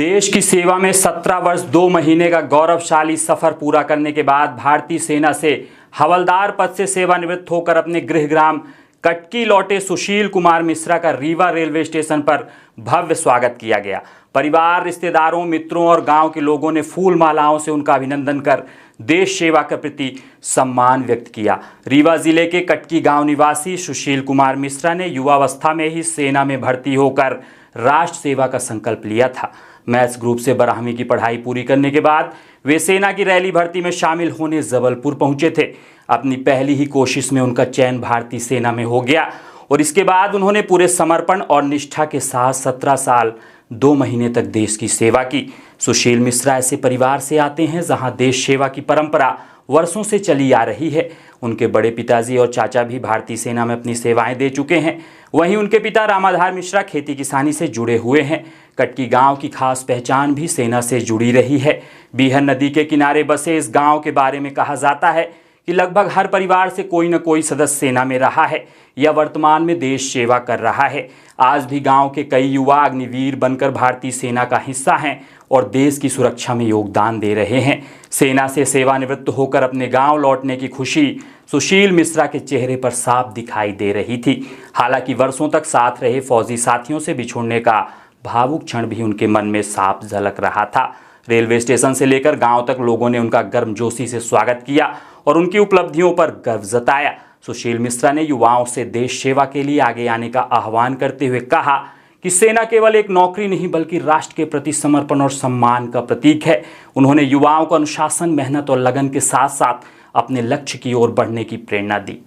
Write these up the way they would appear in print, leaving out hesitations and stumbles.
देश की सेवा में 17 वर्ष 2 महीने का गौरवशाली सफर पूरा करने के बाद भारतीय सेना से हवलदार पद से सेवानिवृत्त होकर अपने गृहग्राम कटकी लौटे सुशील कुमार मिश्रा का रीवा रेलवे स्टेशन पर भव्य स्वागत किया गया। परिवार, रिश्तेदारों, मित्रों और गांव के लोगों ने फूल मालाओं से उनका अभिनंदन कर देश सेवा के प्रति सम्मान व्यक्त किया। रीवा जिले के कटकी गांव निवासी सुशील कुमार मिश्रा ने युवावस्था में ही सेना में भर्ती होकर राष्ट्र सेवा का संकल्प लिया था। मैथ्स ग्रुप से 12वीं की पढ़ाई पूरी करने के बाद वे सेना की रैली भर्ती में शामिल होने जबलपुर पहुंचे थे। अपनी पहली ही कोशिश में उनका चयन भारतीय सेना में हो गया और इसके बाद उन्होंने पूरे समर्पण और निष्ठा के साथ 17 साल 2 महीने तक देश की सेवा की। सुशील मिश्रा ऐसे परिवार से आते हैं जहां देश सेवा की परंपरा वर्षों से चली आ रही है। उनके बड़े पिताजी और चाचा भी भारतीय सेना में अपनी सेवाएं दे चुके हैं। वहीं उनके पिता रामाधार मिश्रा खेती किसानी से जुड़े हुए हैं। कटकी गांव की खास पहचान भी सेना से जुड़ी रही है। बीहन नदी के किनारे बसे इस गांव के बारे में कहा जाता है कि लगभग हर परिवार से कोई न कोई सदस्य सेना में रहा है या वर्तमान में देश सेवा कर रहा है। आज भी गांव के कई युवा अग्निवीर बनकर भारतीय सेना का हिस्सा हैं और देश की सुरक्षा में योगदान दे रहे हैं। सेना से सेवानिवृत्त होकर अपने गांव लौटने की खुशी सुशील मिश्रा के चेहरे पर साफ दिखाई दे रही थी। हालांकि वर्षों तक साथ रहे फौजी साथियों से बिछुड़ने का भावुक क्षण भी उनके मन में साफ झलक रहा था। रेलवे स्टेशन से लेकर गांव तक लोगों ने उनका गर्मजोशी से स्वागत किया और उनकी उपलब्धियों पर गर्व जताया। सुशील मिश्रा ने युवाओं से देश सेवा के लिए आगे आने का आह्वान करते हुए कहा कि सेना केवल एक नौकरी नहीं बल्कि राष्ट्र के प्रति समर्पण और सम्मान का प्रतीक है। उन्होंने युवाओं को अनुशासन, मेहनत और लगन के साथ साथ अपने लक्ष्य की ओर बढ़ने की प्रेरणा दी।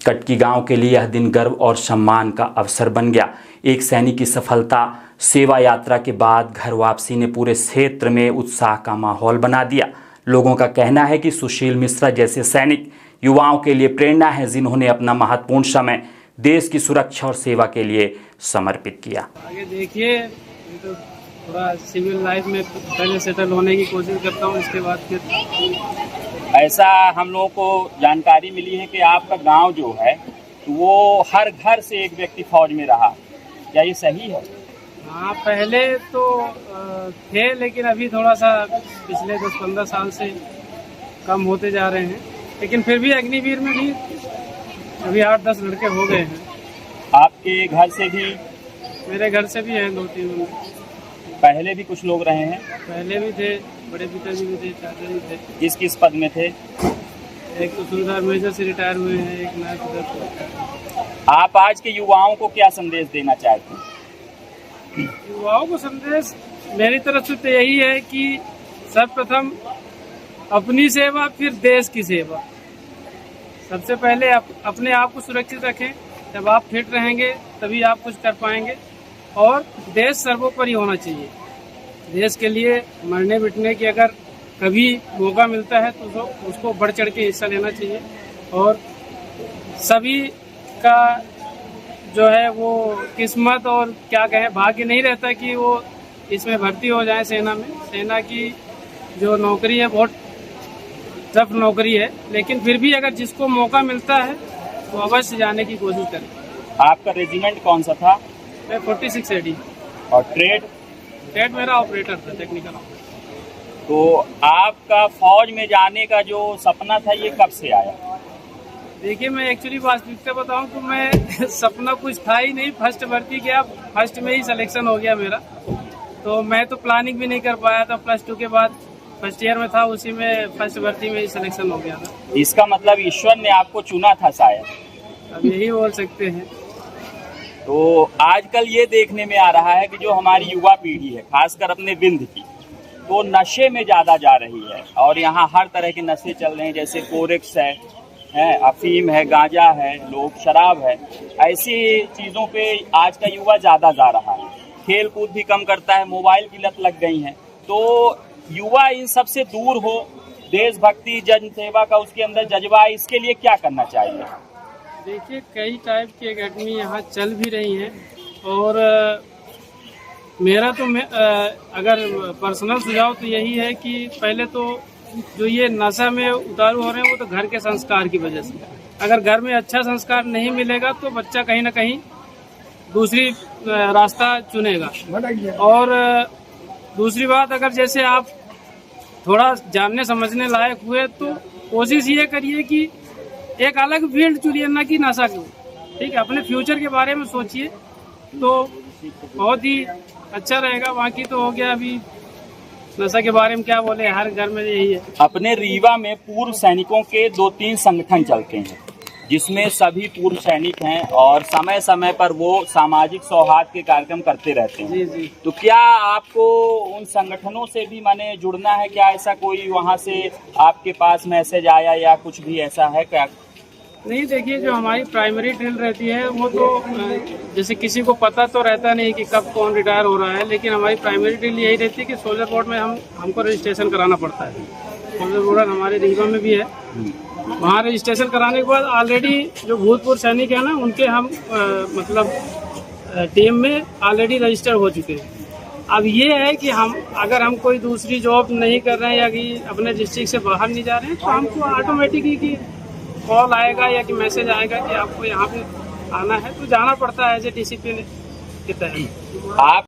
कटकी गांव के लिए यह दिन गर्व और सम्मान का अवसर बन गया। एक सैनिक की सफलता सेवा यात्रा के बाद घर वापसी ने पूरे क्षेत्र में उत्साह का माहौल बना दिया। लोगों का कहना है कि सुशील मिश्रा जैसे सैनिक युवाओं के लिए प्रेरणा है जिन्होंने अपना महत्वपूर्ण समय देश की सुरक्षा और सेवा के लिए समर्पित किया। आगे देखिए, तो थोड़ा सिविल लाइफ में पहले सेटल होने की कोशिश करता हूँ, इसके बाद फिर ऐसा हम लोगों को जानकारी मिली है कि आपका गांव जो है वो हर घर से एक व्यक्ति फौज में रहा, क्या ये सही है? हाँ, पहले तो थे, लेकिन अभी थोड़ा सा पिछले 10-15 साल से कम होते जा रहे हैं। लेकिन फिर भी अग्निवीर में भी अभी 8-10 लड़के हो गए हैं। आपके घर से भी? मेरे घर से भी हैं 2-3। पहले भी कुछ लोग रहे हैं? पहले भी थे, बड़े पिताजी भी थे, चाचा भी थे। किस किस पद में थे? एक तो सुल्तान मेजर से रिटायर हुए हैं, एक नायक पद। आप आज के युवाओं को क्या संदेश देना चाहते हैं? युवाओं को संदेश मेरी तरफ से तो यही है कि सर्वप्रथम अपनी सेवा, फिर देश की सेवा। सबसे पहले अपने आप को सुरक्षित रखें। जब आप फिट रहेंगे तभी आप कुछ कर पाएंगे और देश सर्वोपरि होना चाहिए। देश के लिए मरने बिटने की अगर कभी मौका मिलता है तो उसको बढ़ चढ़ के हिस्सा लेना चाहिए। और सभी का जो है वो किस्मत और क्या कहें भाग्य नहीं रहता कि वो इसमें भर्ती हो जाए सेना में। सेना की जो नौकरी है बहुत टफ नौकरी है, लेकिन फिर भी अगर जिसको मौका मिलता है तो अवश्य जाने की कोशिश करें। आपका रेजिमेंट कौन सा था? मैं 46 AD। और ट्रेड? ट्रेड मेरा ऑपरेटर था, टेक्निकल ऑपरेटर। तो आपका फौज में जाने का जो सपना था ये कब से आया? देखिए, मैं एक्चुअली वास्तविकता बताऊं तो मैं सपना कुछ था ही नहीं। फर्स्ट भर्ती गया, फर्स्ट में ही सिलेक्शन हो गया मेरा। तो मैं तो प्लानिंग भी नहीं कर पाया था। +2 के बाद फर्स्ट ईयर में था, उसी में फर्स्ट भर्ती में ही सिलेक्शन हो गया था। इसका मतलब ईश्वर ने आपको चुना था शायद? अब यही बोल सकते हैं। तो आजकल ये देखने में आ रहा है कि जो हमारी युवा पीढ़ी है, खासकर अपने विंध्य की, तो नशे में ज्यादा जा रही है और यहाँ हर तरह के नशे चल रहे हैं, जैसे कोरेक्स है, अफीम है, गांजा है, लोग शराब है। ऐसी चीजों पे आज का युवा ज्यादा जा रहा है। खेल कूद भी कम करता है, मोबाइल की लत लग गई है। तो युवा इन सब से दूर हो, देशभक्ति, जन सेवा का उसके अंदर जज्बा, इसके लिए क्या करना चाहिए? देखिए, कई टाइप की एकेडमी यहाँ चल भी रही हैं और मेरा तो अगर पर्सनल सुझाव तो यही है कि पहले तो जो ये नशा में उतारू हो रहे हैं वो तो घर के संस्कार की वजह से। अगर घर में अच्छा संस्कार नहीं मिलेगा तो बच्चा कहीं ना कहीं दूसरी रास्ता चुनेगा। और दूसरी बात, अगर जैसे आप थोड़ा जानने समझने लायक हुए तो कोशिश ये करिए कि एक अलग फील्ड चुनिए, ना कि नशा को। ठीक है, अपने फ्यूचर के बारे में सोचिए तो बहुत ही अच्छा रहेगा। बाकी तो हो गया, अभी नशा के बारे में क्या बोले, हर घर में यही है। अपने रीवा में पूर्व सैनिकों के 2-3 संगठन चलते हैं, जिसमें सभी पूर्व सैनिक हैं और समय समय पर वो सामाजिक सौहार्द के कार्यक्रम करते रहते हैं। जी जी। तो क्या आपको उन संगठनों से भी माने जुड़ना है? क्या ऐसा कोई वहाँ से आपके पास मैसेज आया या कुछ भी ऐसा है क्या? नहीं, देखिए, जो हमारी प्राइमरी ड्रिल रहती है वो तो जैसे किसी को पता तो रहता नहीं कि कब कौन रिटायर हो रहा है, लेकिन हमारी प्राइमरी ड्रिल यही रहती है कि सोल्जर बोर्ड में हमको रजिस्ट्रेशन कराना पड़ता है। सोल्जर बोर्ड हमारे रीवा में भी है। वहाँ रजिस्ट्रेशन कराने के बाद ऑलरेडी जो भूतपूर्व सैनिक है ना, उनके हम मतलब टीम में ऑलरेडी रजिस्टर हो चुके हैं। अब ये है कि अगर हम कोई दूसरी जॉब नहीं कर रहे हैं या कि अपने डिस्ट्रिक्ट से बाहर नहीं जा रहे हैं, तो हमको ऑटोमेटिकली कि कॉल आएगा या कि मैसेज आएगा कि आपको यहाँ पे आना है, तो जाना पड़ता है एज ए डिसिप्लिन के तहत। आप